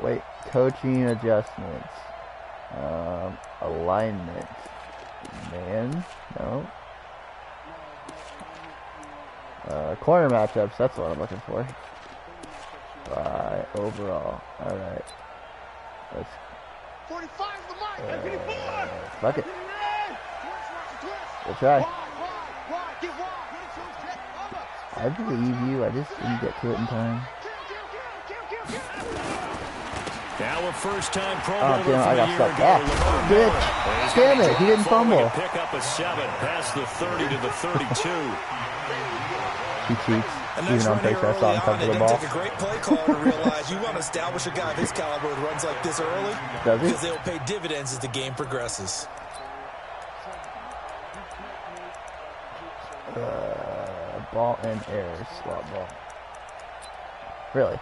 Wait, coaching adjustments. Alignment. Man, no. Corner matchups, that's what I'm looking for. Overall. Alright. Let's... 45 the mic. Fuck it. We'll try. I believe you, I just didn't get to it in time. Now a first-time Pro Bowler for the year ago, bitch. Damn it, he didn't fumble. Pick up a 7 past the 30 to the 32. He cheats. Even on face, I saw him cover the ball. Take a great play call to realize you want to establish a guy of his caliber who runs like this early. Does he? Because they'll pay dividends as the game progresses. Ball and air, slot ball. Really?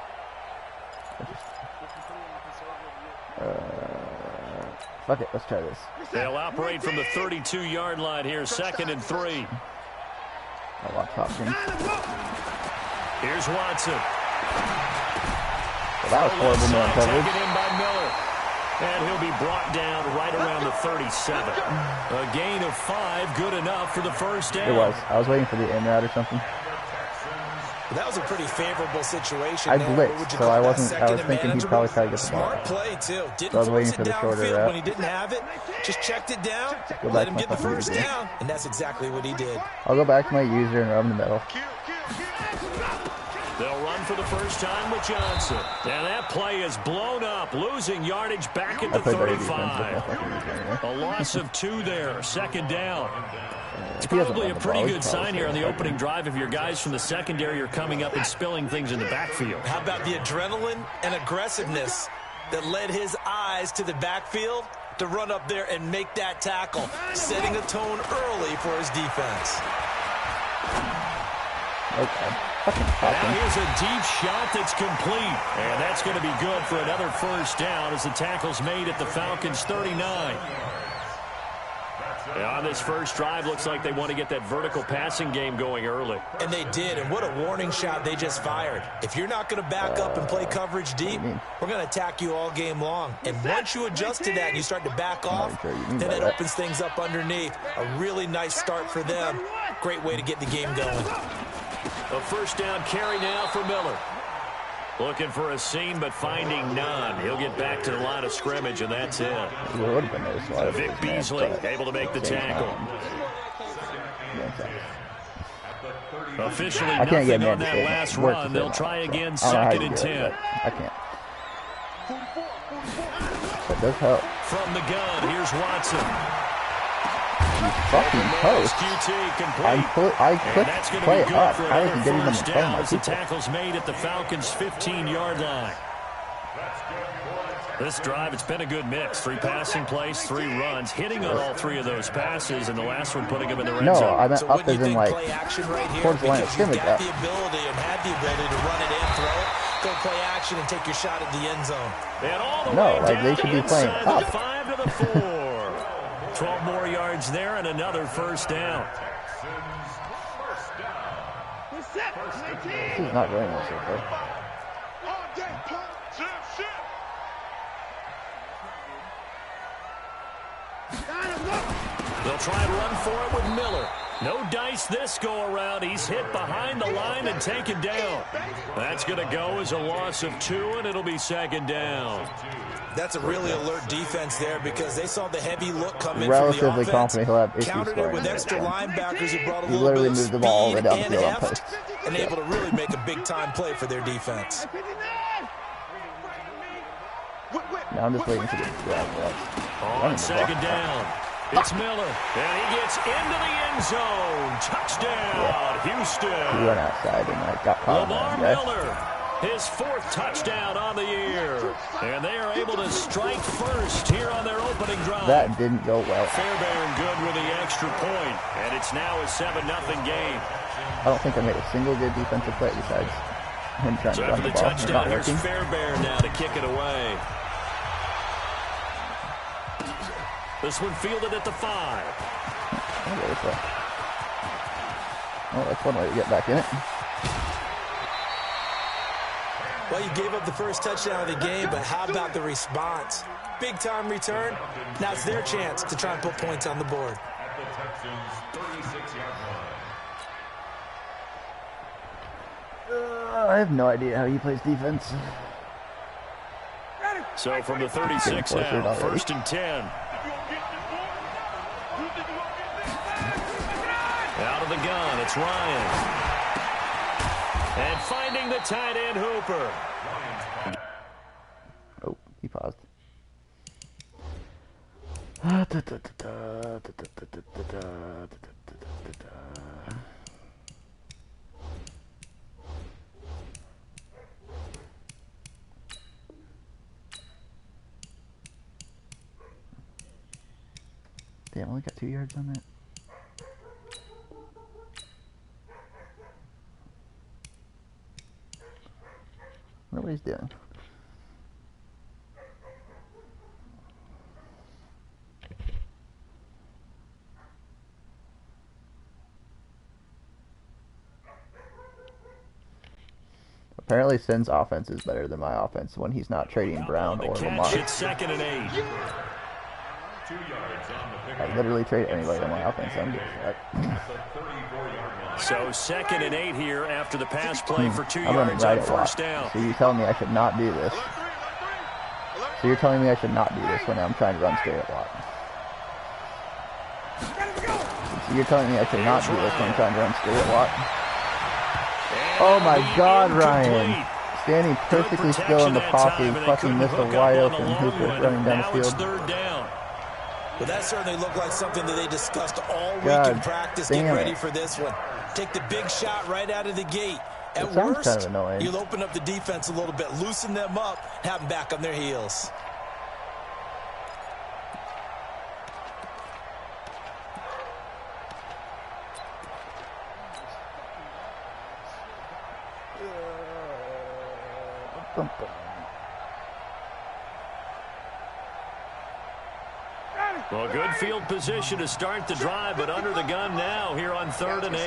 Fuck it, let's try this. They'll operate from the 32-yard line here, 2nd and 3. I watch Hopkins. Here's Watson. Well, that was horrible man coverage. Taken in by Miller. And he'll be brought down right around the 37. A gain of 5, good enough for the first down. It was. I was waiting for the in route or something. That was a pretty favorable situation. I blitzed, so I was thinking he'd probably try to get the ball. Smart play, too. Didn't so I was waiting force for it the shorter downfield route. when he didn't have it. Just checked it down, let him get the first down, and that's exactly what he did. I'll go back to my user and run the middle. They'll run for the first time with Johnson. And that play is blown up, losing yardage back at the 35. A loss of 2 there, 2nd down. It's probably a pretty good sign here on the opening drive if your guys from the secondary are coming up and spilling things in the backfield. How about the adrenaline and aggressiveness that led his eyes to the backfield to run up there and make that tackle, setting a tone early for his defense. Okay. Now here's a deep shot that's complete. And that's going to be good for another first down as the tackle's made at the Falcons' 39. On this first drive, looks like they want to get that vertical passing game going early. And they did, and what a warning shot they just fired. If you're not going to back up and play coverage deep, we're going to attack you all game long. And once you adjust to that and you start to back off, then it opens things up underneath. A really nice start for them. Great way to get the game going. A first down carry now for Miller. Looking for a seam, but finding none. He'll get back to the line of scrimmage, and that's it. Vic Beasley able to make the tackle. Officially nothing on that last run. They'll try again, 2nd and 10. I can't. That does help. From the gun, here's Watson. You fucking post. I clicked play up. How is he getting on the phone? As the tackle's made at the Falcons' 15-yard line. This drive, it's been a good mix. 3 passing plays, 3 runs, hitting on all 3 of those passes, and the last one putting him in the red zone. No, I meant up as in like towards the line of scrimmage. Got the ability and had the ability to run it and throw it. Go play action and take your shot at the end zone. And all the no, way like they should be playing up. up. 5 to the 4. 12 more yards there and another first down. This is not going well so far. They'll try and run for it with Miller. No dice this go-around. He's hit behind the line and taken down. That's going to go as a loss of 2, and it'll be 2nd down. That's a really alert defense there because they saw the heavy look come in Relatively from the offense. Confident he'll have issues countered it with extra linebackers who brought a little literally bit of moved the ball all the way down speed the field and on post. heft and able to really make a big-time play for their defense. Now I'm just waiting for the On 2nd down, it's Miller, and he gets into the end zone. Touchdown, Houston. He went outside and I got caught. Lamar Miller, his 4th touchdown on the year. And they are able to strike first here on their opening drive. That didn't go well. Fairbairn good with the extra point, and it's now a 7-0 game. I don't think I made a single good defensive play besides him trying to run the ball. Touchdown, here's Fairbairn now to kick it away. This one fielded at the 5. Oh, that's one way to get back in it. Well, you gave up the first touchdown of the game, but how about the response? Big-time return. Now it's their chance to try and put points on the board. At the Texans' 36-yard line. I have no idea how he plays defense. So from the 36 now, 1st and 10. Out of the gun, it's Ryan. And finding the tight end, Hooper. Oh, he paused. Damn, I only got 2 yards on that. I wonder what he's doing. Apparently, Sin's offense is better than my offense when he's not trading Brown or Lamar. It's 2nd and 8. 2 yards on the pick. I literally trade anybody on my offense. I'm good for that. So 2nd and 8 here after the pass play for 2 I'm running yards right on at lot. 1st down. So you're telling me I should not do this? So you're telling me I should not do this when I'm trying to run straight at lot? So you're telling me I should not do this when I'm trying to run straight at lot? Oh my God, Ryan! Standing perfectly still in the pocket, fucking missed a wide open Hooper running down the field. 3rd down. Well, that certainly looked like something that they discussed all week God in practice. damn Get ready it. for this one. Take the big shot right out of the gate. At It sounds worst, kind of annoying. you'll open up the defense a little bit, loosen them up, have them back on their heels. Well, good field position to start the drive, but under the gun now here on 3rd and 8.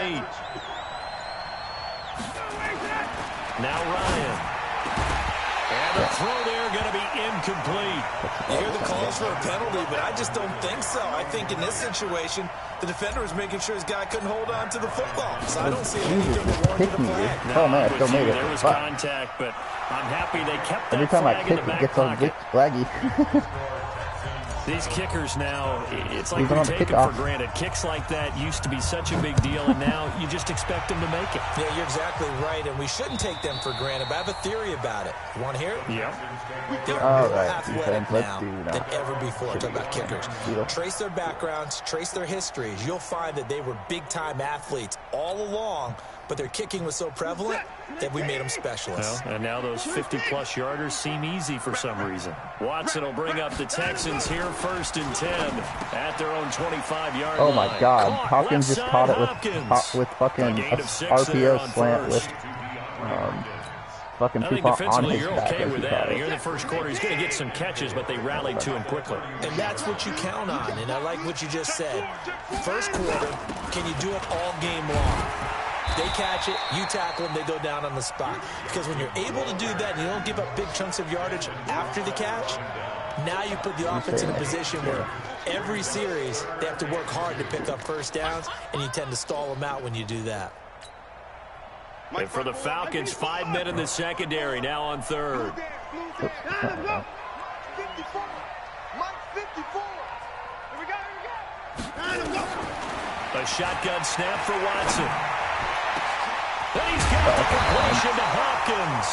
Now Ryan. And the throw there going to be incomplete. You hear the calls for a penalty, but I just don't think so. I think in this situation, the defender was making sure his guy couldn't hold on to the football. So I don't see anything that warranted the flag. Oh man, I still made it. There was Fuck. contact, but I'm happy they kept that Every time I flag kick, in the it back gets all pocket. laggy. These kickers now, it's like Even we on the take them for kickoff. granted. Kicks like that used to be such a big deal, and now you just expect them to make it. Yeah, you're exactly right, and we shouldn't take them for granted, but I have a theory about it. You want to hear it? Yep. They're All more right, athletic defense, let's now do than now. ever before. Talk about kickers. Deal. Trace their backgrounds, trace their histories. You'll find that they were big-time athletes all along, but their kicking was so prevalent that we made them specialists. Well, and now those 50-plus yarders seem easy for some reason. Watson will bring up the Texans here 1st and 10 at their own 25-yard line. Oh my God, Caught Hawkins left just side caught it Hopkins. with fucking A a gain of 6 there RPO on slant first. with fucking I think Pupon on defensively his you're back okay as with he that. caught Here in it. the first quarter, he's going to get some catches, but they rallied to him quickly. And that's what you count on, and I like what you just said. First quarter, can you do it all game long? They catch it, you tackle them, they go down on the spot. Because when you're able to do that and you don't give up big chunks of yardage after the catch, now you put the offense in a position where every series they have to work hard to pick up first downs, and you tend to stall them out when you do that. And for the Falcons, 5 men in the secondary, now on 3rd. 54. Mike 54. Here we go. A shotgun snap for Watson. And he's got the completion to Hopkins.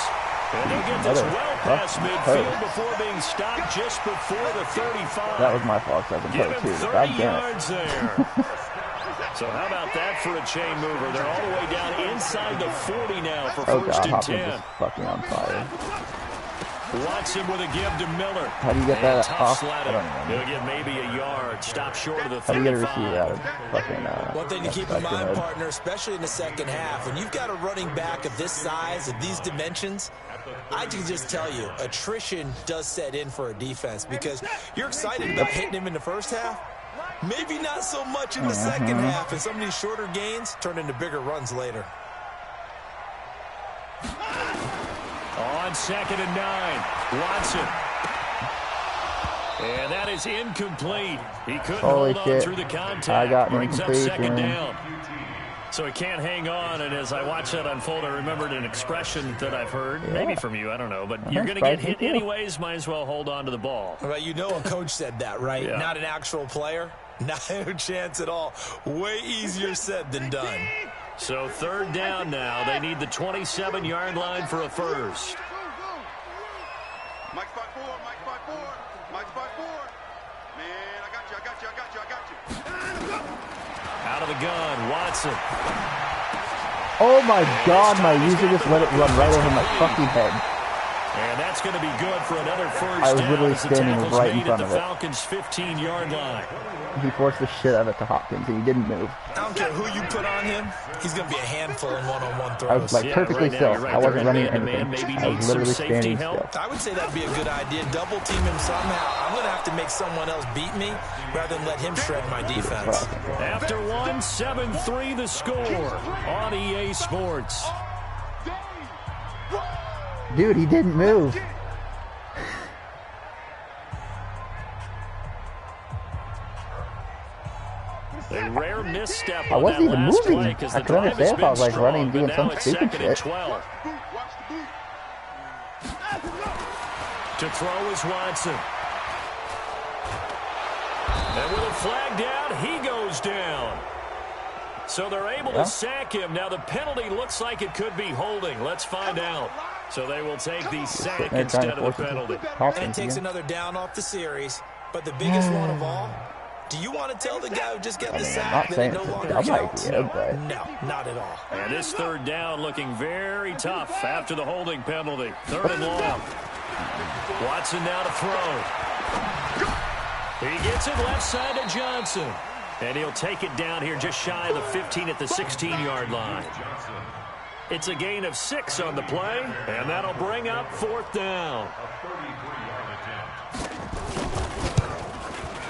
And he'll get this well past midfield before being stopped just before the 35. That was my fault, so I can Give play him too. 30 God damn it. yards there. So how about that for a chain mover? They're all the way down inside the 40 now for Oh 1st God, and Hopkins 10. is fucking on fire. Watson with a give to Miller. How do you get that Tough off? sledding. I don't even know. He'll get maybe a yard. Stop short of the 35. How do you get a receiver out of fucking One thing to keep in mind, partner, especially in the second half, when you've got a running back of this size, of these dimensions, I can just tell you, attrition does set in for a defense because you're excited about hitting him in the first half. Maybe not so much in the second half, and some of these shorter gains turn into bigger runs later. On on 2nd and 9. Watson. And that is incomplete. He couldn't hold on through the contact. I got brings up 2nd incompletion. down. So he can't hang on, and as I watch that unfold, I remembered an expression that I've heard, maybe from you, I don't know, but you're going to get hit anyways, might as well hold on to the ball. Well, you know a coach said that, right? Yeah. Not an actual player? Not a chance at all. Way easier said than done. So 3rd down now. They need the 27-yard line for a first. Mike's 5-4, Mike's 5-4, Mike's 5-4. Man, I got you. Out of the gun, Watson. Oh my God, my user just let it run right over my fucking head. And that's going to be good for another first I was down literally as the standing tackle's right in made front at of the it. Falcons' 15-yard line. He forced the shit out of it to Hopkins, and he didn't move. I don't care who you put on him. He's going to be a handful in one-on-one throws. I was like perfectly right still. now, right. I wasn't They're running man-to-man, anything. maybe I was needs literally some safety standing help. still. I would say that'd be a good idea. Double team him somehow. I'm going to have to make someone else beat me rather than let him shred my defense. After 7-3 the score on EA Sports. Dude, he didn't move. A rare misstep I on wasn't that even last moving. play because I the could drive has understand if I been was like strong, running, doing but some now it's stupid 2nd and shit. 12. To throw is Watson. And with a flag down, he goes down. So they're able to sack him. Now the penalty looks like it could be holding. Let's find out. So they will take the sack instead of the penalty. And it takes another down off the series. But the biggest one of all, do you want to tell the guy who just got the sack that it no longer counts? No, not at all. And this 3rd down looking very tough after the holding penalty. 3rd and long. Watson now to throw. He gets it left side to Johnson. And he'll take it down here just shy of the 15 at the 16-yard line. It's a gain of 6 on the play, and that'll bring up 4th down.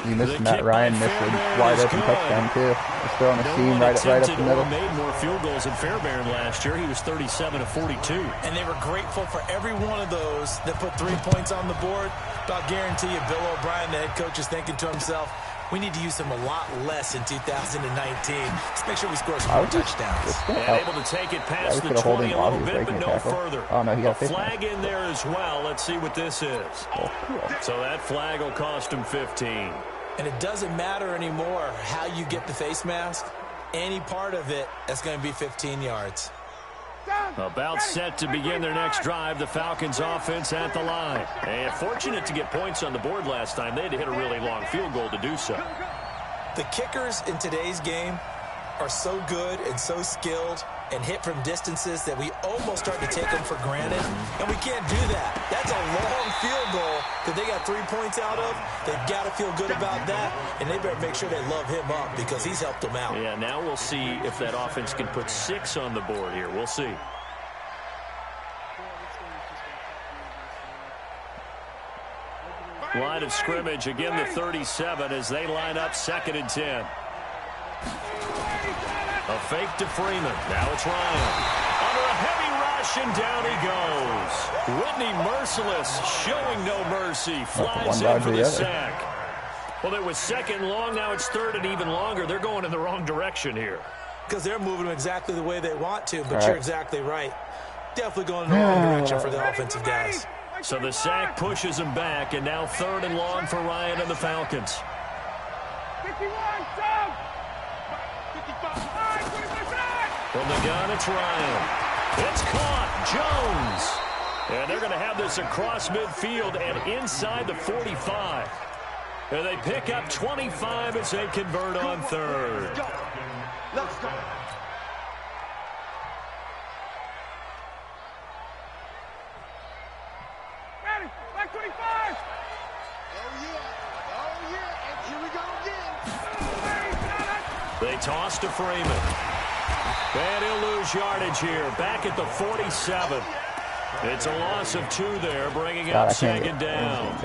You missed Matt Ryan, missed a wide open touchdown too. Just throwing a seam right up the middle. Made more field goals than Fairbairn last year. He was 37 of 42. And they were grateful for every one of those that put 3 points on the board. But I'll guarantee you, Bill O'Brien, the head coach, is thinking to himself, we need to use him a lot less in 2019. Let's make sure we score some more touchdowns. And able to take it past the 20 a little bit, but no further. Oh, no, he got a flag in there as well. Let's see what this is. Oh, cool. So that flag will cost him 15. And it doesn't matter anymore how you get the face mask. Any part of it, that's going to be 15 yards. About set to begin their next drive, the Falcons offense at the line. And fortunate to get points on the board last time. They had to hit a really long field goal to do so. The kickers in today's game are so good and so skilled and hit from distances that we almost start to take them for granted. And we can't do that. That's a long field goal that they got 3 points out of. They've got to feel good about that, and they better make sure they love him up because he's helped them out. Yeah, now we'll see if that offense can put 6 on the board here. We'll see. Line of scrimmage, again the 37 as they line up 2nd and 10. A fake to Freeman. Now it's Ryan. Under a heavy rush, and down he goes. Whitney Merciless showing no mercy. Flies in for the sack. Well, it was 2nd long. Now it's 3rd and even longer. They're going in the wrong direction here. Because they're moving them exactly the way they want to, but you're exactly right. Definitely going in the wrong direction for the offensive guys. So the sack pushes him back, and now 3rd and long for Ryan and the Falcons. 51, From the gun, it's Ryan. It's caught. Jones. And they're going to have this across midfield and inside the 45. And they pick up 25 as they convert on 3rd. Let's go. Ready, back 25. Oh, yeah, and here we go again. They toss to Freeman. And he'll lose yardage here, back at the 47. It's a loss of 2 there, bringing up 2nd down.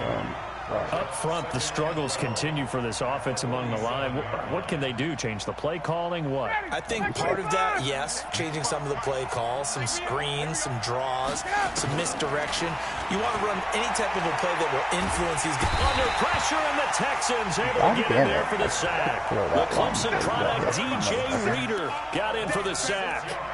Up front, the struggles continue for this offense among the line. What can they do? Change the play calling? What? I think part of that, yes, changing some of the play calls, some screens, some draws, some misdirection. You want to run any type of a play that will influence these guys. Under pressure, and the Texans able to get in there for the sack. The Clemson product, DJ Reader, got in for the sack.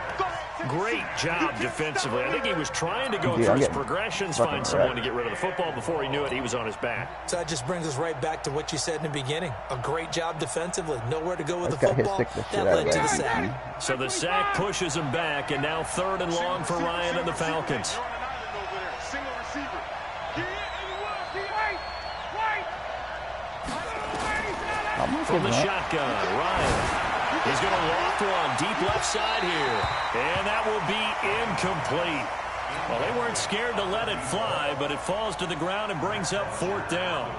Great job defensively. I think he was trying to go through his progressions, find someone to get rid of the football. Before he knew it, he was on his back. So that just brings us right back to what you said in the beginning. A great job defensively. Nowhere to go with the football. That led to the sack. So the sack pushes him back, and now 3rd and long for Ryan and the Falcons. From the shotgun, Ryan. He's going to loft one deep left side here. And that will be incomplete. Well, they weren't scared to let it fly, but it falls to the ground and brings up 4th down.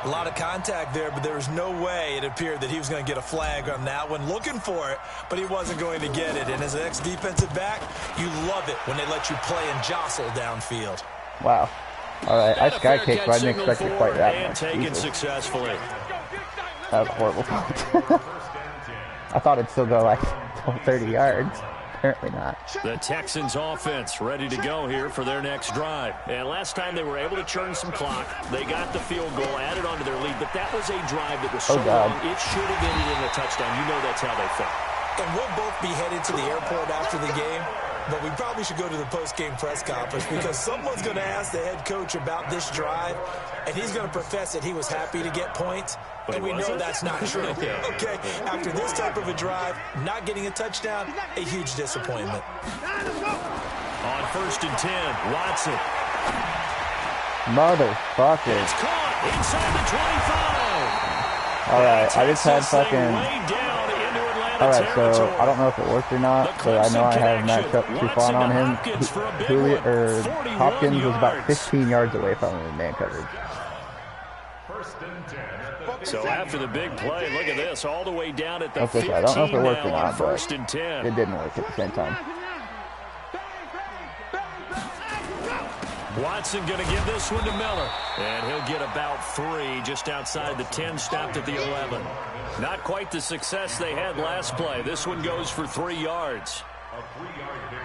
A lot of contact there, but there was no way it appeared that he was going to get a flag on that one. Looking for it, but he wasn't going to get it. And as an ex-defensive back, you love it when they let you play and jostle downfield. Wow. All right, I sky kicked, but I didn't expect it quite that much. And taken successfully. That was horrible. I thought it'd still go like 30 yards. Apparently not. The Texans offense ready to go here for their next drive. And last time they were able to churn some clock. They got the field goal, added on to their lead. But that was a drive that was so long, it should have ended in a touchdown. You know that's how they felt. And we'll both be headed to the airport after the game. But we probably should go to the post-game press conference because someone's going to ask the head coach about this drive, and he's going to profess that he was happy to get points, and we know that's not true. Okay, after this type of a drive, not getting a touchdown, a huge disappointment. On 1st and 10, Watson. Motherfucker. It's caught inside the 25. All right, I just had fucking... Alright, so I don't know if it worked or not, but I know I have matched up too far on him. Hopkins was about 15 yards away from him in man coverage. So after the big play, look at this, all the way down at the 15 I don't know if it worked or now on not, but 1st and 10. It didn't work at the same time. Watson going to give this one to Miller. And he'll get about 3 just outside the 10, stopped at the 11. Not quite the success they had last play. This one goes for 3 yards.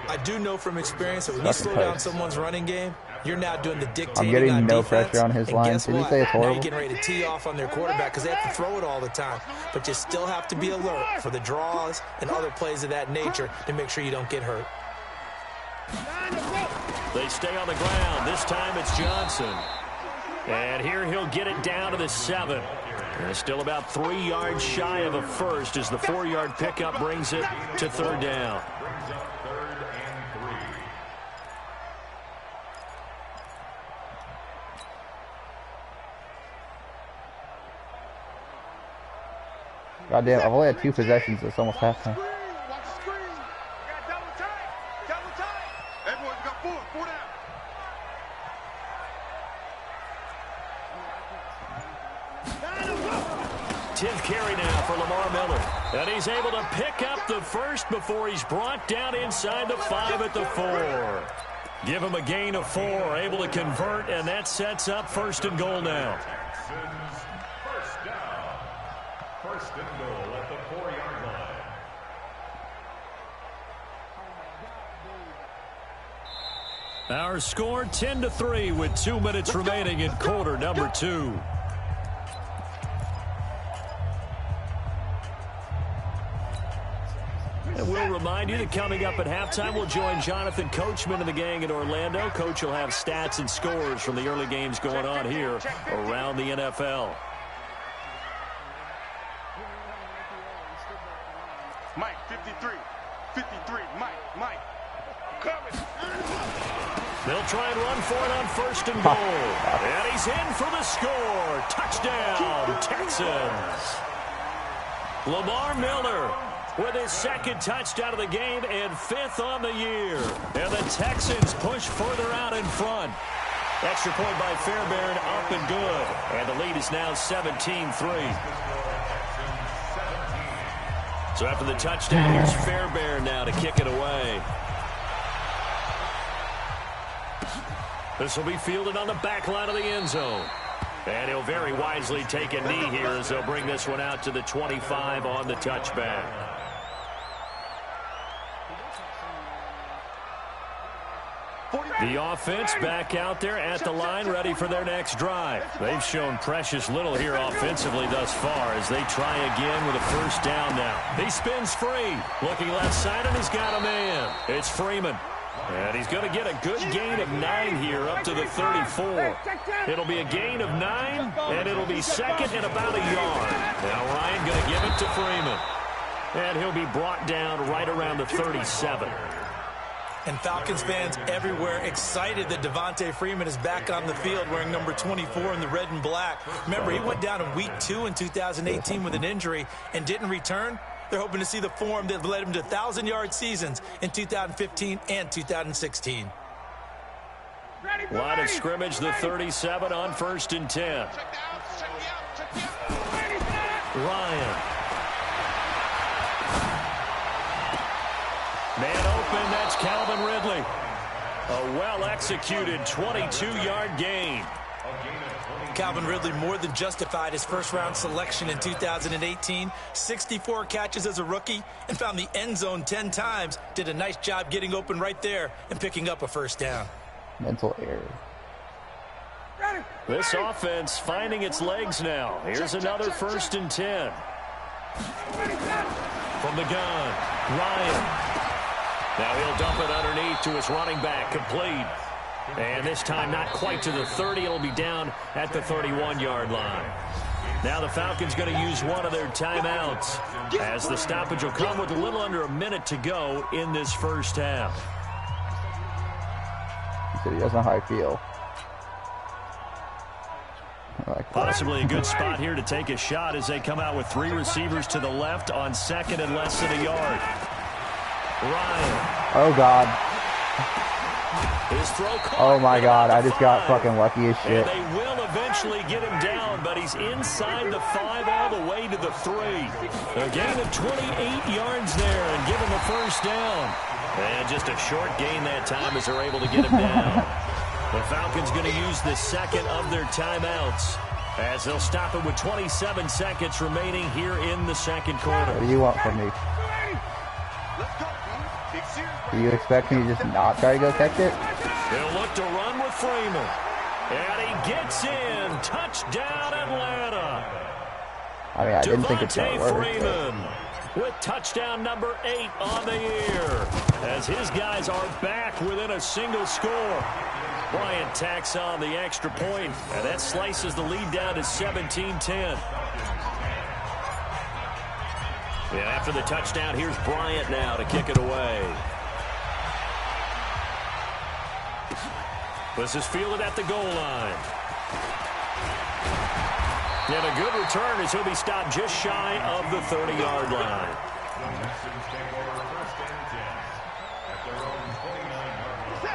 I do know from experience that when you slow down someone's running game, you're now doing the dictating I'm getting on no defense, pressure on his line. Did you say it's horrible? Now you're getting ready to tee off on their quarterback because they have to throw it all the time. But you still have to be alert for the draws and other plays of that nature to make sure you don't get hurt. They stay on the ground. This time it's Johnson. And here he'll get it down to the 7. And still about 3 yards shy of a first as the 4-yard pickup brings it to 3rd down. Goddamn, I've only had 2 possessions. It's almost halftime. Everyone's got 4 down. 10th carry now for Lamar Miller. And he's able to pick up the first before he's brought down inside the 5 at the 4. Give him a gain of 4, able to convert, and that sets up 1st and goal now. First down. 1st and goal at the 4-yard line. Our score 10-3 with 2 minutes remaining in quarter number 2. And we'll remind you that coming up at halftime, we'll join Jonathan Coachman and the gang in Orlando. Coach will have stats and scores from the early games going on here around the NFL. Mike, 53. 53. Mike. Coming. They'll try and run for it on 1st and goal. And he's in for the score. Touchdown, Texans. Lamar Miller with his 2nd touchdown of the game and 5th on the year. And the Texans push further out in front. Extra point by Fairbairn, up and good. And the lead is now 17-3. So after the touchdown, here's Fairbairn now to kick it away. This will be fielded on the back line of the end zone. And he'll very wisely take a knee here as they'll bring this one out to the 25 on the touchback. The offense back out there at the line, ready for their next drive. They've shown precious little here offensively thus far as they try again with a first down now. He spins free. Looking left side, and he's got a man. It's Freeman. And he's going to get a good gain of 9 here up to the 34. It'll be a gain of 9, and it'll be second and about a yard. Now Ryan going to give it to Freeman. And he'll be brought down right around the 37. And Falcons fans everywhere excited that Devontae Freeman is back on the field wearing number 24 in the red and black. Remember, he went down in week 2 in 2018 with an injury and didn't return. They're hoping to see the form that led him to 1,000-yard seasons in 2015 and 2016. Line of scrimmage, the 37 on 1st and 10. Ryan. Man open, that's Calvin Ridley. A well-executed 22-yard gain. Calvin Ridley more than justified his first-round selection in 2018. 64 catches as a rookie and found the end zone 10 times. Did a nice job getting open right there and picking up a first down. Mental error. This offense finding its legs now. Here's another 1st and 10. From the gun, Ryan. Now he'll dump it underneath to his running back, complete. And this time not quite to the 30. It'll be down at the 31-yard line. Now the Falcons going to use one of their timeouts as the stoppage will come with a little under a minute to go in this first half. He said he doesn't know how I feel. Possibly a good spot here to take a shot as they come out with 3 receivers to the left on 2nd and less than a yard. Ryan. Oh, God. His throw oh, my God. I just got fucking lucky as shit. And they will eventually get him down, but he's inside the 5 all the way to the 3. A gain of 28 yards there and give him a first down. And just a short gain that time as they're able to get him down. The Falcons going to use the second of their timeouts as they'll stop it with 27 seconds remaining here in the second quarter. What do you want from me? Do you expect me to just not try to go catch it? They'll look to run with Freeman. And he gets in. Touchdown, Atlanta. I mean, I didn't think it's going to work. Freeman with touchdown number 8 on the year as his guys are back within a single score. Bryant tacks on the extra point, and that slices the lead down to 17-10. And after the touchdown, here's Bryant now to kick it away. This is fielded at the goal line. And a good return as he'll be stopped just shy of the 30-yard line.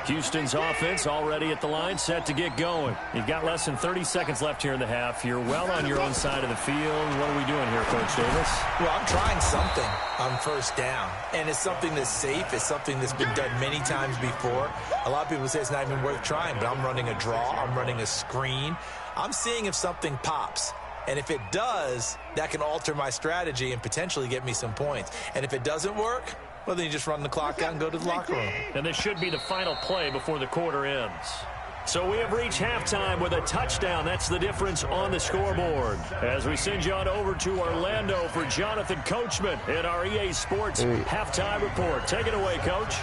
Houston's offense already at the line, set to get going. You've got less than 30 seconds left here in the half. You're well on your own side of the field. What are we doing here, Coach Davis? Well, I'm trying something on first down, and it's something that's safe. It's something that's been done many times before. A lot of people say it's not even worth trying, but I'm running a draw. I'm running a screen. I'm seeing if something pops. And if it does, that can alter my strategy and potentially get me some points. And if it doesn't work, well, then you just run the clock out and go to the locker room. And this should be the final play before the quarter ends. So we have reached halftime with a touchdown. That's the difference on the scoreboard. As we send you on over to Orlando for Jonathan Coachman in our EA Sports halftime report. Take it away, Coach.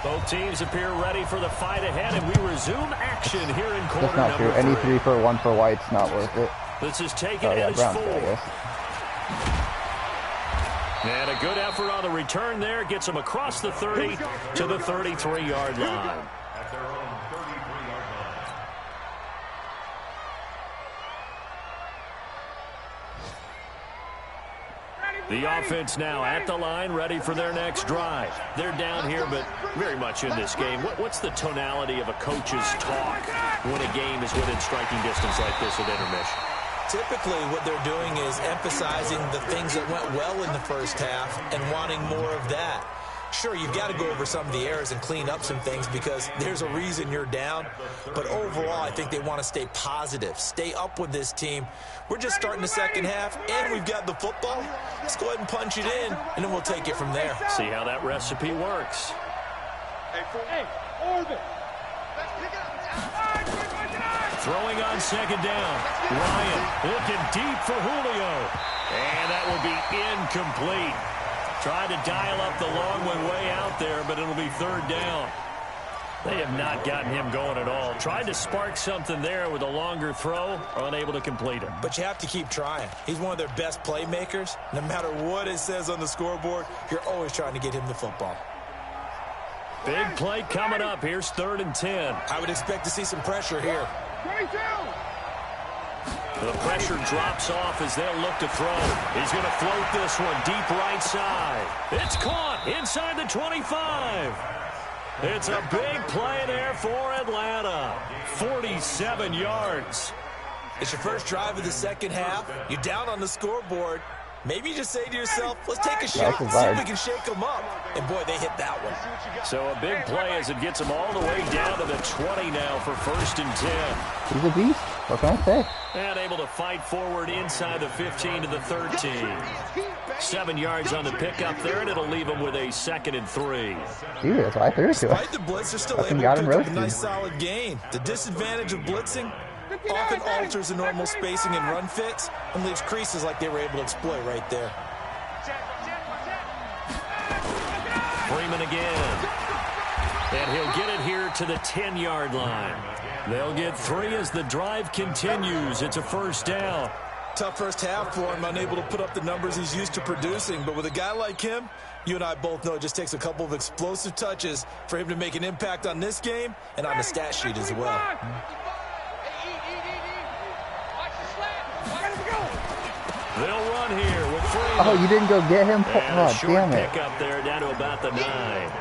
Both teams appear ready for the fight ahead, and we resume action here in quarter number 3. Any 3 for 1 for White's not worth it. This is taken as 4. And a good effort on the return there. Gets him across the 30 to the 33-yard line. The offense now at the line, ready for their next drive. They're down here, but very much in this game. What's the tonality of a coach's talk when a game is within striking distance like this at intermission? Typically, what they're doing is emphasizing the things that went well in the first half and wanting more of that. Sure, you've got to go over some of the errors and clean up some things because there's a reason you're down. But overall, I think they want to stay positive, stay up with this team. We're just starting the second half, and we've got the football. Let's go ahead and punch it in, and then we'll take it from there. See how that recipe works. Throwing on second down. Ryan looking deep for Julio. And that will be incomplete. Tried to dial up the long one way out there, but it'll be third down. They have not gotten him going at all. Tried to spark something there with a longer throw, unable to complete it. But you have to keep trying. He's one of their best playmakers. No matter what it says on the scoreboard, you're always trying to get him the football. Big play coming up. Here's 3rd and 10. I would expect to see some pressure here. The pressure drops off as they'll look to throw. He's going to float this one deep right side. It's caught inside the 25. It's a big play there for Atlanta. 47 yards. It's your first drive of the second half. You're down on the scoreboard. Maybe you just say to yourself, let's take a shot, see if we can shake them up. And, boy, they hit that one. So a big play as it gets them all the way down to the 20 now for 1st and 10. He's a beast. What can I say? And able to fight forward inside the 15 to the 13. 7 yards on the pickup there, and it'll leave them with a 2nd and 3. Gee, that's why I threw it to him. Despite the blitz, they're still able to pick up a nice solid gain. The disadvantage of blitzing often alters the normal spacing and run fits and leaves creases like they were able to exploit right there. Freeman again. And he'll get it here to the 10-yard line. They'll get 3 as the drive continues. It's a 1st down. Tough first half for him, unable to put up the numbers he's used to producing. But with a guy like him, you and I both know it just takes a couple of explosive touches for him to make an impact on this game and on the stat sheet as well. They'll run here with Freeman. Oh, you didn't go get him? And a short damn it. pickup there down to about the 9.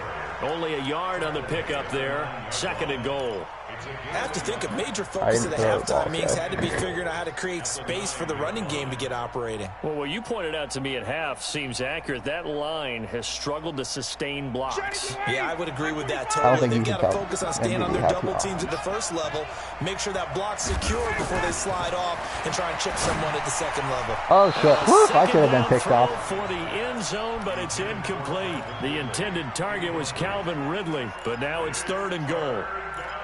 Only a yard on the pickup there. 2nd and goal. I have to think a major focus of the halftime meetings had to be figuring out how to create space for the running game to get operating. Well, what you pointed out to me at half seems accurate. That line has struggled to sustain blocks. Yeah, I would agree with that totally. They've got to focus on staying on their double teams at the first level, make sure that block's secure before they slide off and try and chip someone at the second level. Oh, shit. Whoop, I should have been picked off. For the end zone, but it's incomplete. The intended target was Calvin Ridley, but now it's 3rd and goal.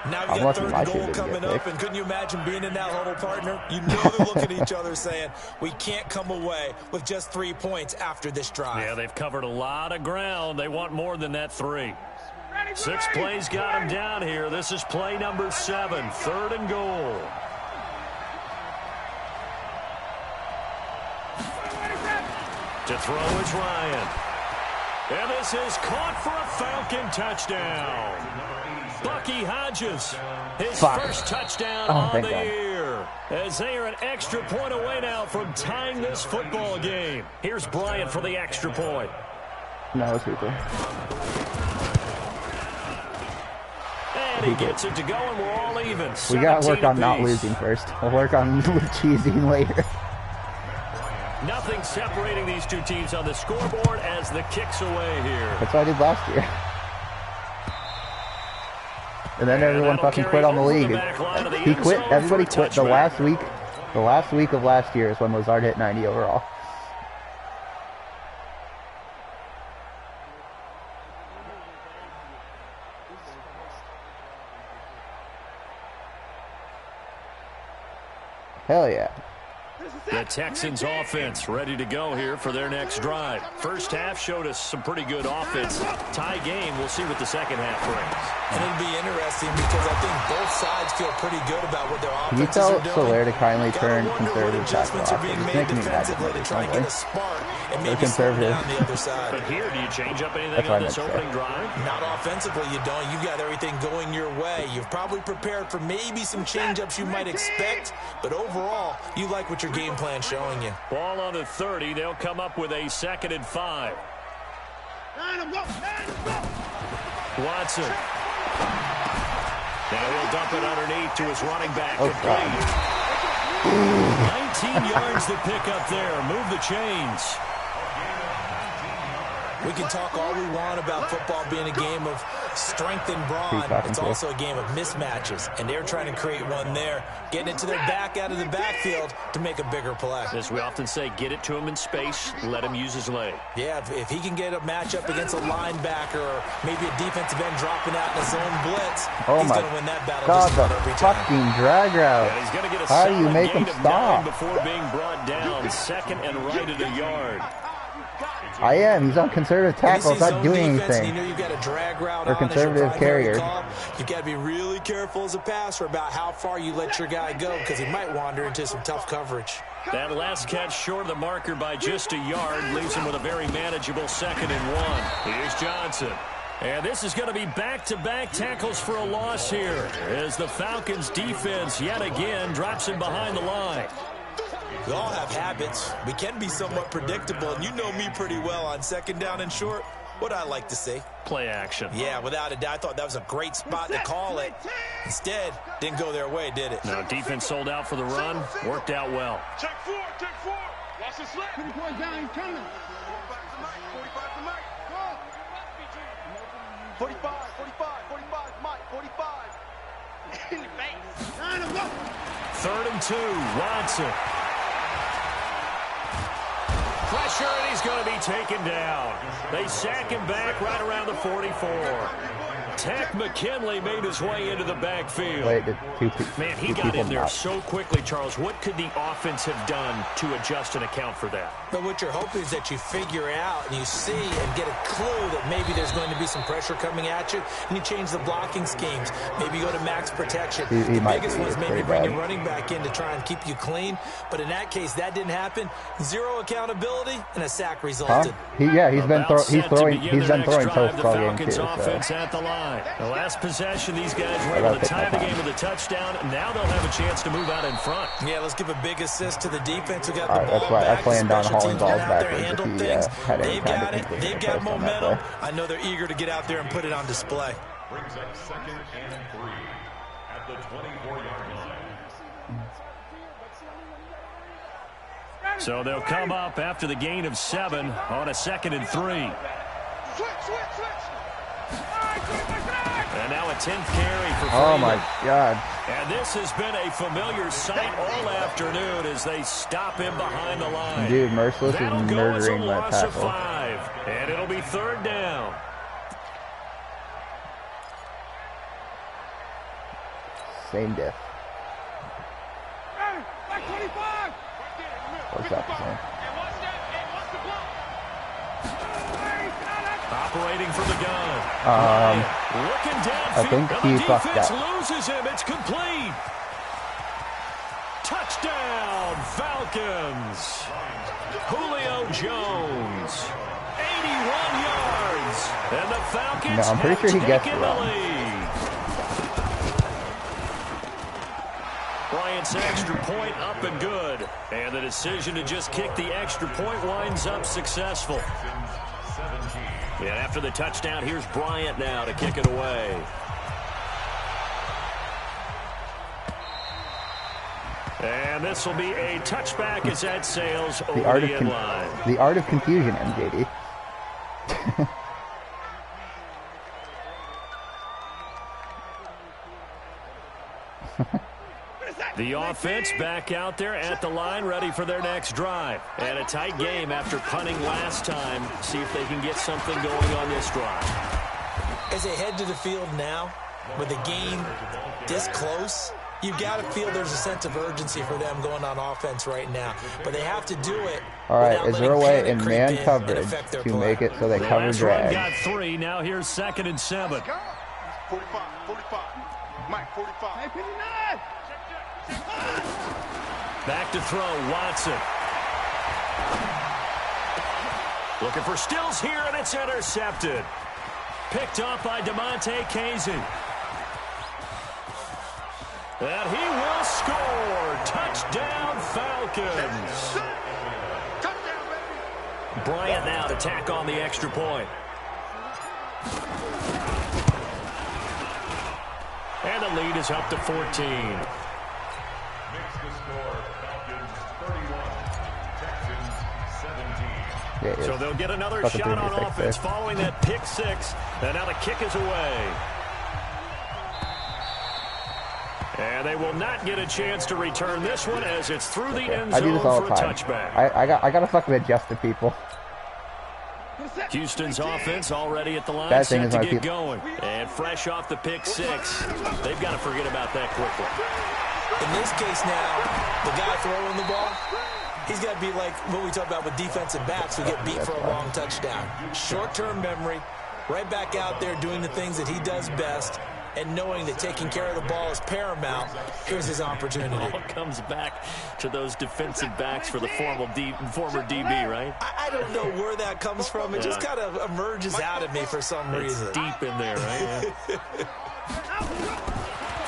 Now you got 3rd and goal coming up, and couldn't you imagine being in that huddle, partner? You know they're looking at each other saying, we can't come away with just 3 points after this drive. Yeah, they've covered a lot of ground. They want more than that 3. 6 plays got them down here. This is play number 7, 3rd and goal. To throw is Ryan. And this is caught for a Falcon touchdown. Bucky Hodges, his first touchdown on the year. As they are an extra point away now from tying this football game. Here's Bryant for the extra point. No, it's Hooper. And he gets it to go, and we're all even. We got to work on not losing first. We'll work on cheesing later. Nothing separating these two teams on the scoreboard as the kick's away here. That's what I did last year. And then everyone fucking quit on the league. He quit. Everybody quit the last week. The last week of last year is when Lazard hit 90 overall. Hell yeah. The Texans offense ready to go here for their next drive. First half showed us some pretty good offense. Tie game. We'll see what the second half brings. And it'll be interesting because I think both sides feel pretty good about what their offenses Can you tell are doing. Solaire to kindly turn conservative tackle off? Being It's made making me mad. defensively to try and get a spark and They're maybe slow conservative. down the other side. But here, do you change up anything That's what on this I meant to opening drive? Not offensively, you don't. You've got everything going your way. You've probably prepared for maybe some change-ups you might expect, but overall, you like what your game plan's showing you. Ball on the 30. They'll come up with a 2nd and 5. Watson. Now he'll dump it underneath to his running back. Oh, God. 19 yards to pick up there. Move the chains. We can talk all we want about football being a game of strength and brawn. It's also a game of mismatches, and they're trying to create one there, getting it to their back out of the backfield to make a bigger play. As we often say, get it to him in space, let him use his leg. Yeah, if he can get a matchup against a linebacker or maybe a defensive end dropping out in a zone blitz, he's going to win that battle just about every time. Fucking drag route. And he's going to get a How do you make him gain of stop? 9 before being brought down. Second and right at a yard. I am. He's on conservative tackle. It's not doing anything. You know you've got a drag route or conservative carrier. You've got to be really careful as a passer about how far you let your guy go because he might wander into some tough coverage. That last catch short of the marker by just a yard leaves him with a very manageable 2nd and 1. Here's Johnson. And this is going to be back-to-back tackles for a loss here as the Falcons defense yet again drops him behind the line. We all have habits. We can be somewhat predictable, and you know me pretty well on 2nd down and short. What I like to see? Play action. Yeah, without a doubt. I thought that was a great spot to call it. Instead, didn't go their way, did it? No, defense sold out for the run. Worked out well. Check 4, check 4. Watch the slip. 24 down, turn it. 45 to Mike. 45, Mike, 45. In the face. 3rd and 2, Watson. Pressure, and he's going to be taken down. They sack him back right around the 44. Tech McKinley made his way into the backfield. Man, he got in there so quickly, Charles. What could the offense have done to adjust and account for that? But what you're hoping is that you figure out and you see and get a clue that maybe there's going to be some pressure coming at you, and you change the blocking schemes. Maybe you go to max protection. The biggest one is maybe bring your running back in to try and keep you clean. But in that case, that didn't happen. 0 accountability, and a sack resulted. He's done throwing toast all game too. Offense at the line. The last possession, these guys were able to tie the game with a touchdown. Now they'll have a chance to move out in front. Yeah, let's give a big assist to the defense who got the ball that's why back. I planned on hauling balls backwards handle if he things. had any They've kind got of it. They've got momentum. I know they're eager to get out there and put it on display. Brings up 2nd and 3 at the 24-yard line. So they'll come up after the gain of 7 on a 2nd and 3. And now a 10th carry for Freeman. Oh, my God. And this has been a familiar sight all afternoon as they stop him behind the line. Dude, Merciless is murdering my loss of tackle. 5, and it'll be 3rd down. Same diff. What's that saying? Operating from the gun. Looking downfield. I think he fucked up. Loses him. It's complete. Touchdown, Falcons. Julio Jones. 81 yards. And the Falcons I'm pretty sure he gets it the wrong. lead. Bryant's extra point up and good. And the decision to just kick the extra point winds up successful. And after the touchdown, here's Bryant now to kick it away. And this will be a touchback as that sails over the end line. The art of confusion, MJD. The offense back out there at the line, ready for their next drive. And a tight game after punting last time. See if they can get something going on this drive. As they head to the field now, with the game this close, you've got to feel there's a sense of urgency for them going on offense right now. But they have to do it. All right, is there a way in man coverage to make it so they cover drag? Got 3. Now here's 2nd and 7. 45. Mike, 45. Hey, 59. Back to throw, Watson. Looking for Stills here, and it's intercepted. Picked up by DeMonte Casey. And he will score. Touchdown, Falcons. Bryant now to tack on the extra point. And the lead is up to 14. Makes the score Falcons 31, Texans Yeah, so they'll get another shot on offense following that pick six. And now the kick is away. And they will not get a chance to return this one as it's through the end zone for a touchback. I got to fucking adjust to people. Houston's offense already at the line, set to get going. And fresh off the pick six, they've got to forget about that quickly. In this case now, the guy throwing the ball, he's got to be like what we talk about with defensive backs who get beat for a long touchdown. Short-term memory, right back out there doing the things that he does best, and knowing that taking care of the ball is paramount. Here's his opportunity. It all comes back to those defensive backs for the former DB, right? I don't know where that comes from. It just kind of emerges out of me for some reason. It's deep in there, right?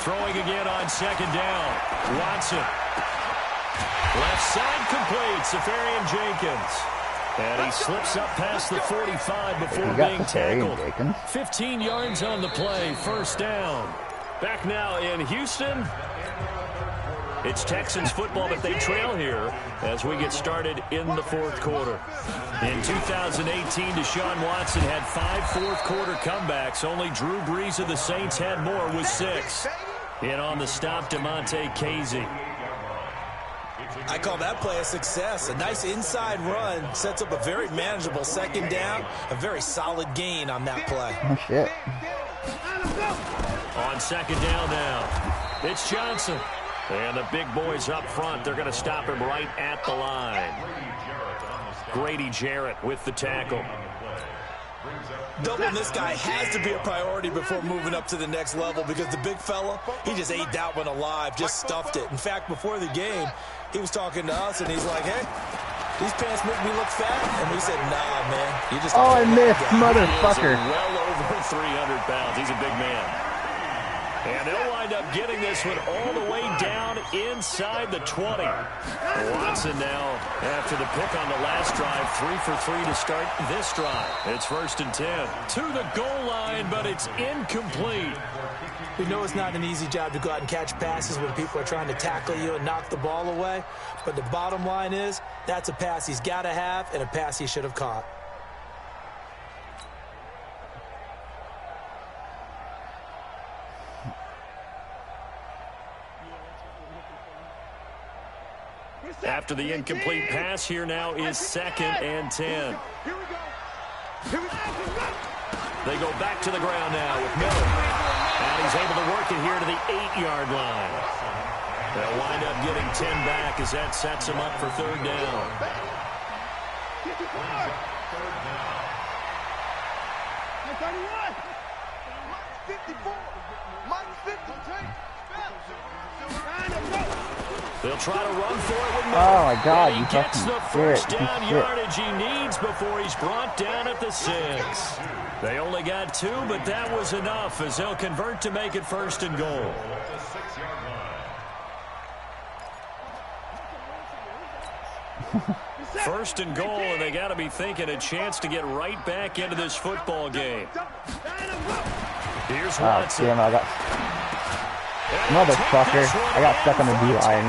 Throwing again on second down. Watson. Left side complete. Safarian Jenkins. And he slips up past the 45 before being tackled. 15 yards on the play. First down. Back now in Houston. It's Texans football, but they trail here as we get started in the fourth quarter. In 2018, Deshaun Watson had 5 fourth-quarter comebacks. Only Drew Brees of the Saints had more with 6. In on the stop, DeMonte Casey. I call that play a success. A nice inside run sets up a very manageable second down. A very solid gain on that play. Oh, shit. On second down now, it's Johnson. And the big boys up front, they're going to stop him right at the line. Grady Jarrett with the tackle. Doubling this guy has to be a priority before moving up to the next level because the big fella, he just ate that one alive, just stuffed it. In fact, before the game, he was talking to us, and he's like, hey, these pants make me look fat. And we said, nah, man. You just I missed, motherfucker. Well over 300 pounds. He's a big man. And they'll wind up getting this one all the way down inside the 20. Watson now, after the pick on the last drive, 3 for 3 to start this drive. It's 1st and 10. To the goal line, but it's incomplete. We know it's not an easy job to go out and catch passes when people are trying to tackle you and knock the ball away. But the bottom line is, that's a pass he's got to have and a pass he should have caught. After the incomplete pass, here now is 2nd and 10. They go back to the ground now with Miller. And he's able to work it here to the 8-yard line. They'll wind up getting 10 back as that sets them up for 3rd down. They'll try to run for it with Miller. Oh, my God. And he gets the first down yardage he needs before he's brought down at the 6. They only got 2, but that was enough as they'll convert to make it 1st and goal. First and goal, and they got to be thinking a chance to get right back into this football game. Here's Watson. Damn, I got... Motherfucker. I got stuck on the D-line.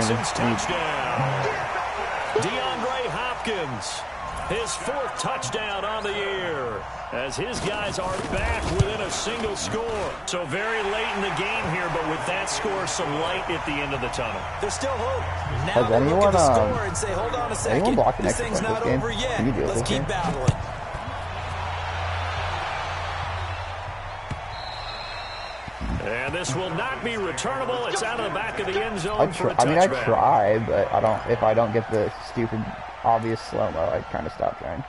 DeAndre Hopkins, his 4th touchdown on the year, as his guys are back within a single score. So very late in the game here, but with that score, some light at the end of the tunnel. There's still hope. Now has anyone, look at the score and say, hold on a second. Anyone blocked an this extra thing's point not this game? over yet. Can you do Let's this keep game? battling. And this will not be returnable. It's out of the back of the end zone for a touchback. I mean, I try, but I don't. If I don't get the stupid, obvious slow-mo, I kind of stop trying.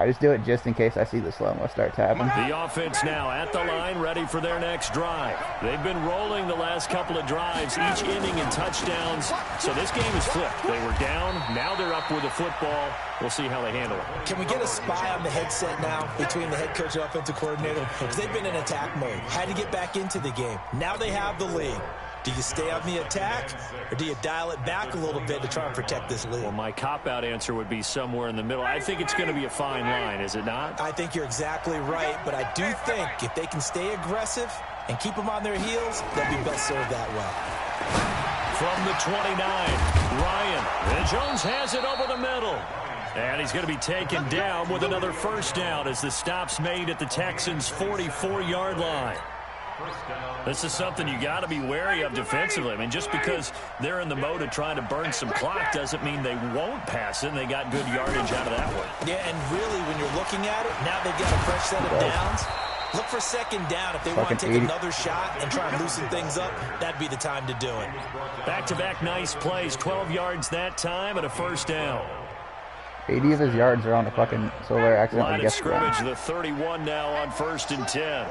I just do it just in case I see the slow-mo start to happen. The offense now at the line, ready for their next drive. They've been rolling the last couple of drives, each inning in touchdowns. So this game is flipped. They were down. Now they're up with the football. We'll see how they handle it. Can we get a spy on the headset now between the head coach and offensive coordinator? Because they've been in attack mode. Had to get back into the game. Now they have the lead. Do you stay on the attack, or do you dial it back a little bit to try and protect this lead? Well, my cop-out answer would be somewhere in the middle. I think it's going to be a fine line, is it not? I think you're exactly right, but I do think if they can stay aggressive and keep them on their heels, they'll be best served that way. From the 29, Ryan. And Jones has it over the middle. And he's going to be taken down with another first down as the stop's made at the Texans' 44-yard line. This is something you got to be wary of defensively. I mean, just because they're in the mode of trying to burn some clock doesn't mean they won't pass it, and they got good yardage out of that one. Yeah, and really, when you're looking at it, now they've got a fresh set of downs. Look for second down if they want to take another shot and try and loosen things up. That'd be the time to do it. Back-to-back nice plays, 12 yards that time and a first down. 80 of his yards are on the fucking Solar accidentally Line of gets scrimmage, the 31 now on 1st and 10.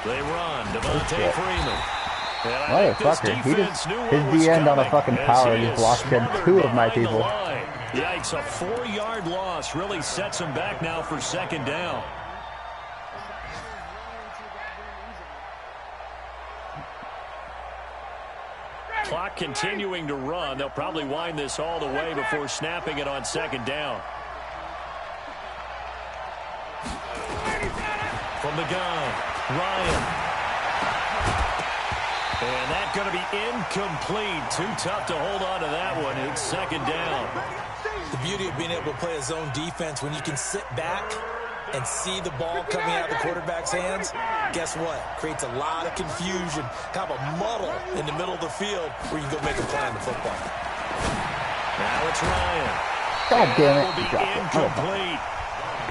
They run. Devontae Freeman. Motherfucker, his D-end on a fucking power, he blocked in 2 of my people. Yikes, a 4-yard loss really sets him back now for second down. Clock continuing to run. They'll probably wind this all the way before snapping it on second down. From the gun, Ryan. And that's going to be incomplete. Too tough to hold on to that one. It's second down. The beauty of being able to play a zone defense, when you can sit back and see the ball coming out of the quarterback's hands, guess what? Creates a lot of confusion, kind of a muddle in the middle of the field where you can go make a play on the football. Now it's Ryan. God damn it. Will be incomplete.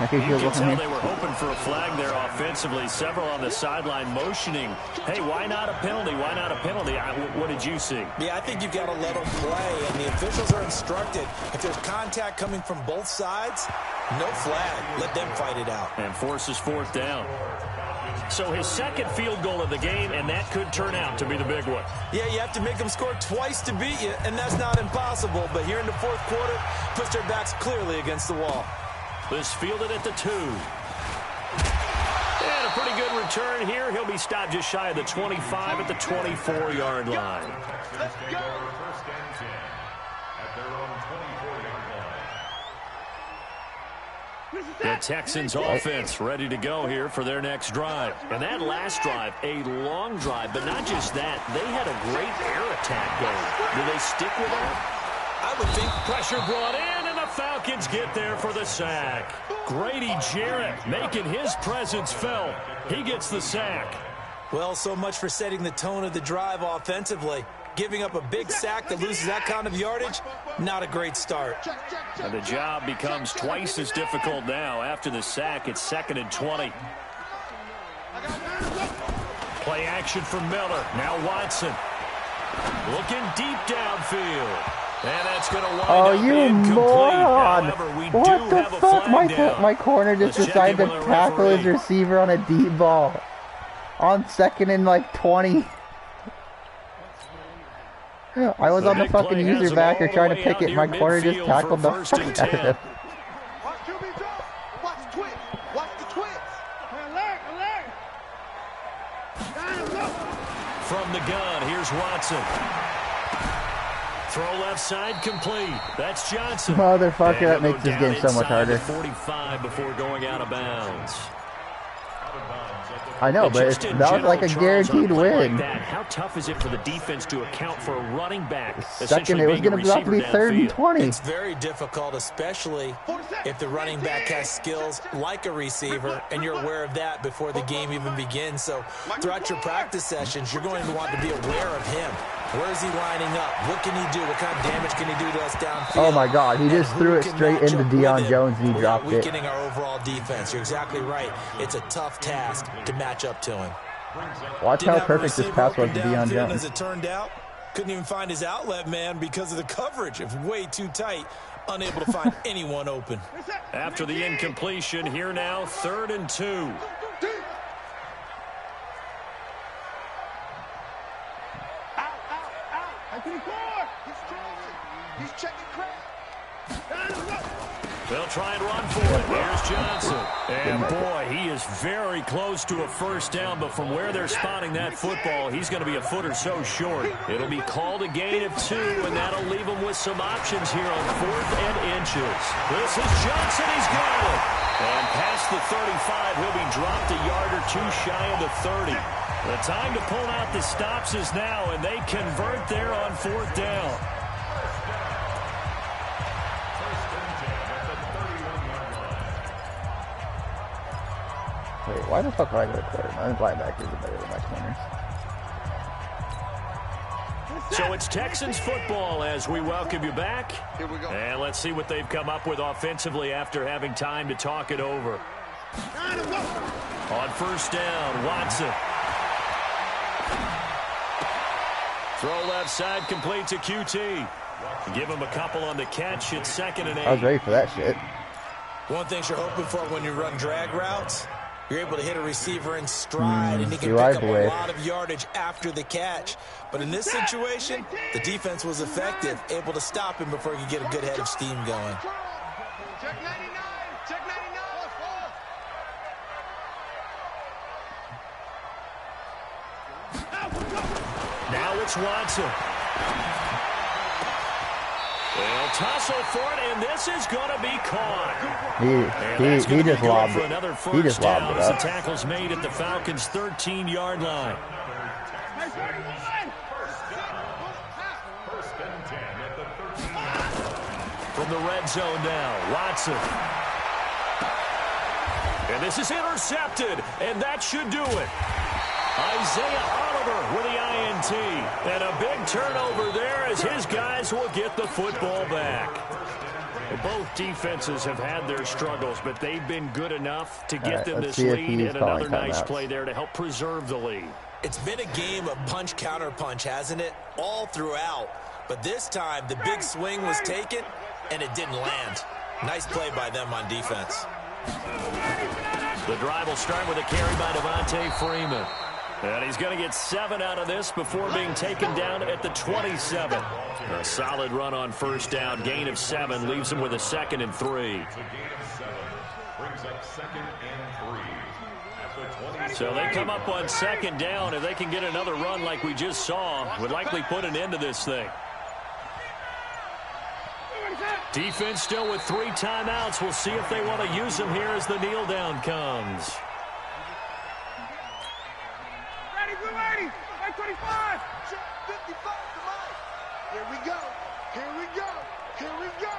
You can tell they were hoping for a flag there offensively. Several on the sideline motioning, hey, why not a penalty? Why not a penalty? What did you see? Yeah, I think you've got to let them play, and the officials are instructed, if there's contact coming from both sides, no flag. Let them fight it out. And forces 4th down. So his second field goal of the game, and that could turn out to be the big one. Yeah, you have to make them score twice to beat you, and that's not impossible. But here in the 4th quarter, puts their backs clearly against the wall. This fielded at the 2. And a pretty good return here. He'll be stopped just shy of the 25 at the 24-yard line. Let's go. 1st and 10 at their own 24-yard line. The Texans offense ready to go here for their next drive. And that last drive, a long drive, but not just that. They had a great air attack going. Do they stick with that? I would think pressure brought in, and the Falcons get there for the sack. Grady Jarrett making his presence felt. He gets the sack. Well, so much for setting the tone of the drive offensively. Giving up a big sack that loses that kind of yardage, not a great start. And the job becomes twice as difficult now. After the sack, it's 2nd and 20. Play action for Miller. Now Watson. Looking deep downfield. And that's going to wind up incomplete. Moron! However, What the fuck? My corner just decided to tackle his receiver on a deep ball. On 2nd and like 20. I was on the fucking user backer trying to pick it. My corner just tackled the fuck out of him. Watch QB drop. Watch twitch. Watch the twitch. Alert. From the gun, here's Watson. Throw left side complete. That's Johnson. Motherfucker, that makes this game so much harder. 45 before going out of bounds. I know, but that was like a guaranteed win. Like how tough is it for the defense to account for a running back? Second, it was going to have to be 3rd and 20. It's very difficult, especially if the running back has skills like a receiver, and you're aware of that before the game even begins. So throughout your practice sessions, you're going to want to be aware of him. Where is he lining up? What can he do? What kind of damage can he do to us downfield? Oh my God, he just threw it straight into Deion Jones and he dropped it. Weakening our overall defense. You're exactly right. It's a tough task to match up to him. Watch how perfect this pass was to Deion Jones. As it turned out, couldn't even find his outlet man because of the coverage. It was way too tight. Unable to find anyone open. After the incompletion, here now, 3rd and 2. He's checking crap. They'll try and run for it. Here's Johnson. And boy, he is very close to a first down, but from where they're spotting that football, he's going to be a foot or so short. It'll be called a gain of 2, and that'll leave him with some options here on 4th and inches. This is Johnson. He's got it. And past the 35, he'll be dropped a yard or two shy of the 30. The time to pull out the stops is now, and they convert there on 4th down. Wait, why the fuck would I go to corner? My linebackers are better than my corners. So it's Texans football as we welcome you back. Here we go. And let's see what they've come up with offensively after having time to talk it over. On 1st down, Watson. Throw left side, complete to QT. Give him a couple on the catch. It's 2nd and 8. I was ready for that shit. One thing you're hoping for when you run drag routes, you're able to hit a receiver in stride, and he can pick up a lot of yardage after the catch. But in this situation, the defense was effective, able to stop him before he could get a good head of steam going. Check 99. Check 99. Now it's Watson. They'll tussle for it, and this is going to be caught. He just lobbed it. He just lobbed it up. The tackle's made at the Falcons' 13-yard line. From the red zone now, Watson. And this is intercepted, and that should do it. Isaiah Oliver with the INT. And a big turnover there as his guys will get the football back. Both defenses have had their struggles, but they've been good enough to get them this lead, and another nice play there to help preserve the lead. It's been a game of punch-counter-punch, hasn't it? All throughout. But this time, the big swing was taken, and it didn't land. Nice play by them on defense. The drive will start with a carry by Devontae Freeman. And he's going to get 7 out of this before being taken down at the 27. A solid run on 1st down. Gain of 7 leaves him with a 2nd and 3. So they come up on 2nd down. If they can get another run like we just saw, would likely put an end to this thing. Defense still with 3 timeouts. We'll see if they want to use them here as the kneel down comes. Ready, we're ready. 25. 55, come on. Here we go. Here we go. Here we go.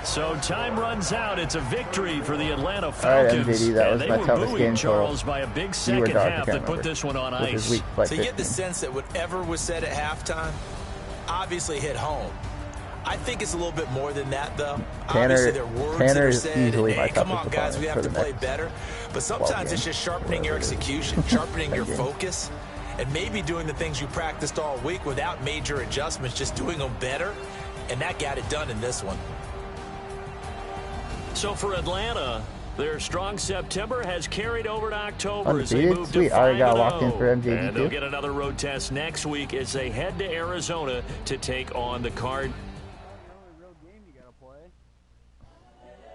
So time runs out. It's a victory for the Atlanta Falcons. All right, MJD, that was my toughest game Charles by a big second half that put this one on ice. So you get the sense that whatever was said at halftime obviously hit home. I think it's a little bit more than that, though. Obviously, there are words that are said, and, hey, come on, guys, we have to play better. But sometimes it's just sharpening your execution, sharpening your focus, and maybe doing the things you practiced all week without major adjustments, just doing them better, and that got it done in this one. So for Atlanta, their strong September has carried over to October as they Undefeated? move Sweet. to I already got 5-0. locked in for MJD And they'll too. get another road test next week as they head to Arizona to take on the Cardinals.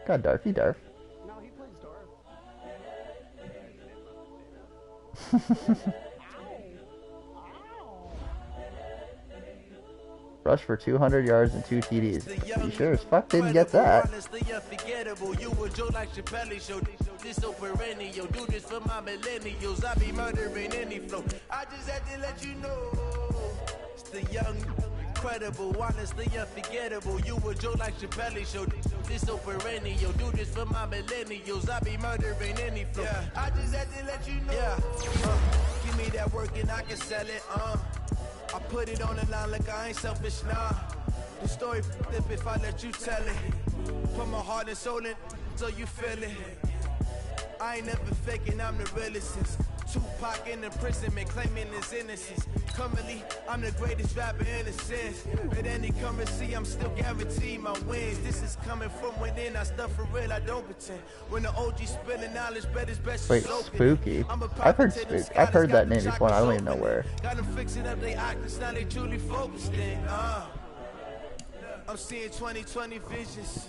God, Darfy Darf. No, he plays Darf. Rush for 200 yards and 2 TDs. You sure as fuck didn't get that. You were Joe like Chappelle show. This so perennial. Do this for my millennials. I be murdering any flow. I just had to let you know. It's the young, incredible, honestly unforgettable. You were Joe like Chappelle show. This so perennial. Do this for my millennials. I be murdering any flow. I just had to let you know. Give me that work and I can sell it. I put it on the line like I ain't selfish, nah. The story flip if I let you tell it. Put my heart and soul in so you feel it. I ain't never faking, I'm the realest since Tupac in imprisonment, claiming his innocence. Currently, I'm the greatest rapper in a sense. But any currency, I'm still guaranteed my wins. This is coming from within, I stuff for real, I don't pretend. When the OG spilling knowledge, bet it's best. Wait, Spooky? I've heard Spooky. I've heard that name before, and I don't even know where. Got them fixing up they actors, now they truly focused in. I'm seeing 2020 visions.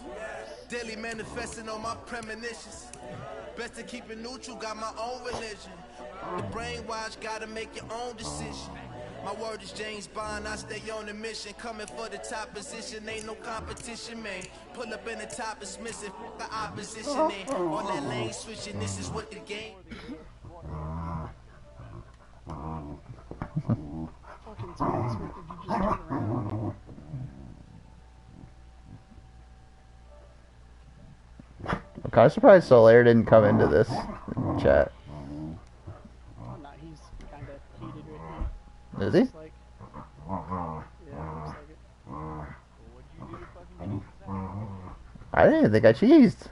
Daily manifesting on my premonitions. Best to keep it neutral, got my own religion. The brainwash, gotta make your own decision. My word is James Bond, I stay on the mission. Coming for the top position, ain't no competition, man. Pull up in the top is missing, the opposition, and all that lane switching, this is what the game. Fucking Tom Smith, did you just turn around? I'm kind of surprised Solaire didn't come into this chat. Oh, no, he's kind of heated right now. Is he? Looks like, yeah, looks like it. What'd you do to fucking get I didn't even think I cheesed.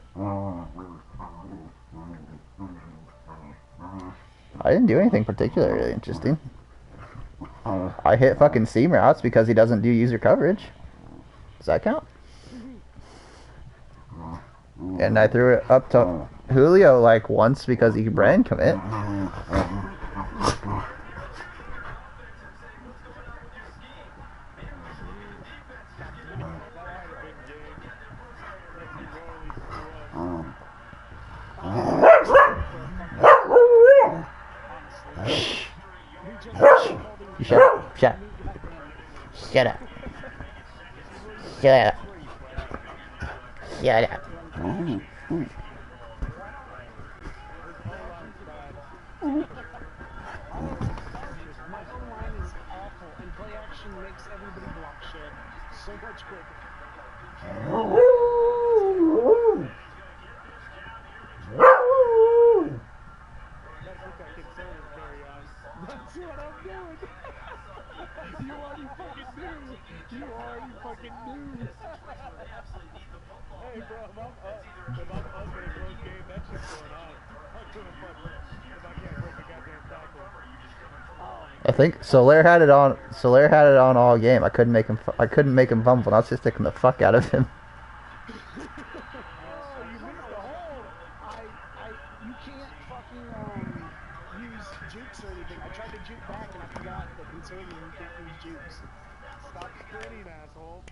I didn't do anything particularly interesting. I hit fucking seam routes because he doesn't do user coverage. Does that count? And I threw it up to Julio like once because he brand commit. You shut up. Shut up. Shut up. Shut up. Shut up. My own line is awful, and play action makes everybody block shit so much quicker. That's what that concern is, carry on. That's what I'm doing. You already fucking knew. You already fucking knew. Hey, bro, if I'm up in a close game, that shit's going on. I'm gonna fuck if I can't break a goddamn tackle. I think Solaire had it on. Solaire had it on all game. I couldn't make him. I couldn't make him fumble. I was just sticking the fuck out of him. Oh, you missed the hole. You can't fucking use jukes or anything. I tried to juke back and I forgot that conservative you can't use jukes. Stop sprinting, asshole.